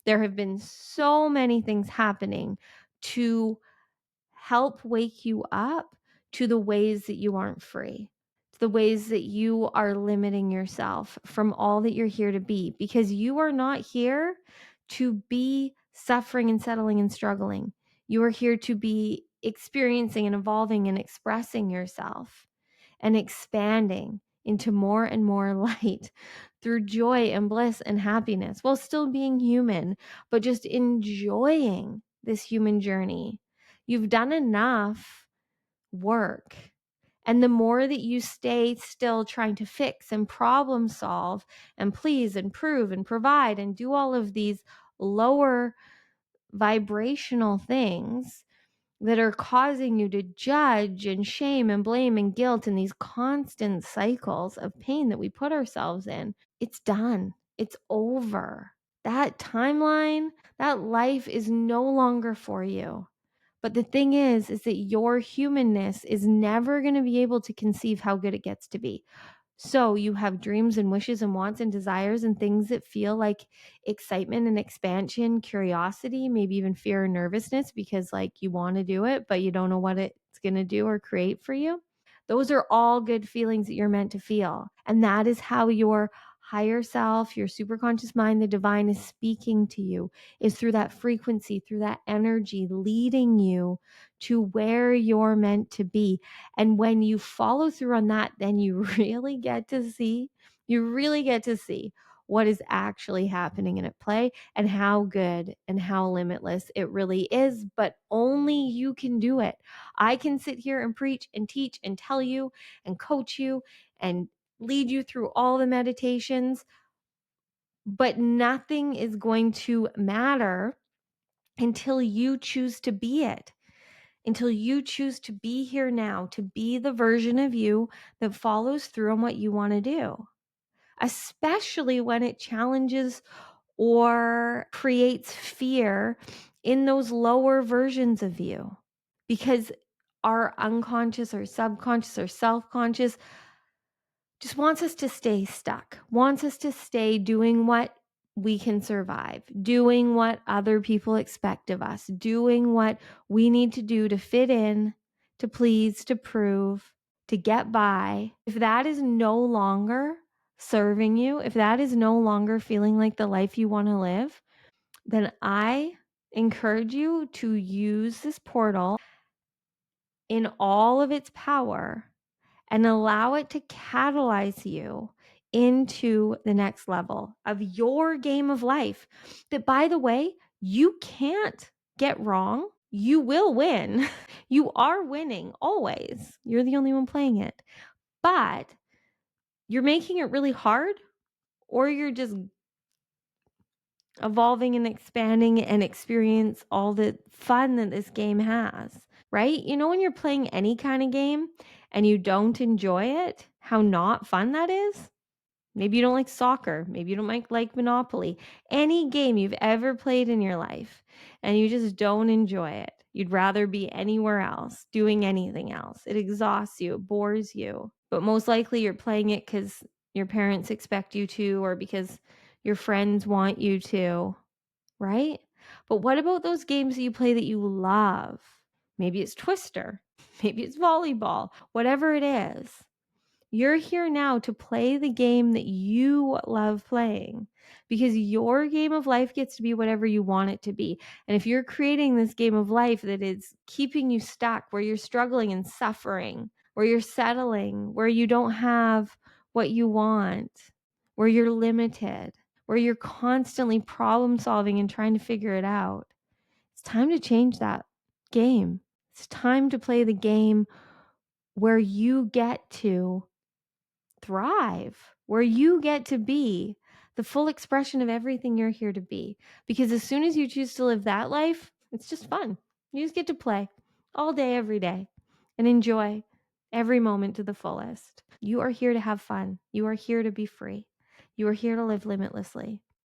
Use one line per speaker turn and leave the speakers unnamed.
There have been so many things happening to help wake you up to the ways that you aren't free, to the ways that you are limiting yourself from all that you're here to be, because you are not here to be suffering and settling and struggling. You are here to be experiencing and evolving and expressing yourself and expanding into more and more light through joy and bliss and happiness while still being human, but just enjoying this human journey. You've done enough work. And the more that you stay still trying to fix and problem solve and please and prove and provide and do all of these lower vibrational things that are causing you to judge and shame and blame and guilt and these constant cycles of pain that we put ourselves in, it's done. It's over. That timeline, that life is no longer for you. But the thing is that your humanness is never going to be able to conceive how good it gets to be. So you have dreams and wishes and wants and desires and things that feel like excitement and expansion, curiosity, maybe even fear and nervousness because like you want to do it, but you don't know what it's going to do or create for you. Those are all good feelings that you're meant to feel. And that is how your higher self, your superconscious mind, the divine is speaking to you, is through that frequency, through that energy, leading you to where you're meant to be. And when you follow through on that, then you really get to see what is actually happening and at play and how good and how limitless it really is. But only you can do it. I can sit here and preach and teach and tell you and coach you and lead you through all the meditations, but nothing is going to matter until you choose to be it. Until you choose to be here now, to be the version of you that follows through on what you want to do, especially when it challenges or creates fear in those lower versions of you. Because our unconscious or subconscious or self-conscious just wants us to stay stuck, wants us to stay doing what we can survive, doing what other people expect of us, doing what we need to do to fit in, to please, to prove, to get by. If that is no longer serving you, if that is no longer feeling like the life you want to live, then I encourage you to use this portal in all of its power and allow it to catalyze you into the next level of your game of life. That, by the way, you can't get wrong. You will win. You are winning always. You're the only one playing it. But you're making it really hard, or you're just evolving and expanding and experience all the fun that this game has, right? You know, when you're playing any kind of game and you don't enjoy it, how not fun that is? Maybe you don't like soccer. Maybe you don't like Monopoly. Any game you've ever played in your life and you just don't enjoy it. You'd rather be anywhere else, doing anything else. It exhausts you, it bores you. But most likely you're playing it because your parents expect you to or because your friends want you to, right? But what about those games that you play that you love? Maybe it's Twister, maybe it's volleyball, whatever it is. You're here now to play the game that you love playing because your game of life gets to be whatever you want it to be. And if you're creating this game of life that is keeping you stuck, where you're struggling and suffering, where you're settling, where you don't have what you want, where you're limited, where you're constantly problem solving and trying to figure it out, it's time to change that game. It's time to play the game where you get to thrive, where you get to be the full expression of everything you're here to be. Because as soon as you choose to live that life, it's just fun. You just get to play all day, every day, and enjoy every moment to the fullest. You are here to have fun. You are here to be free. You are here to live limitlessly.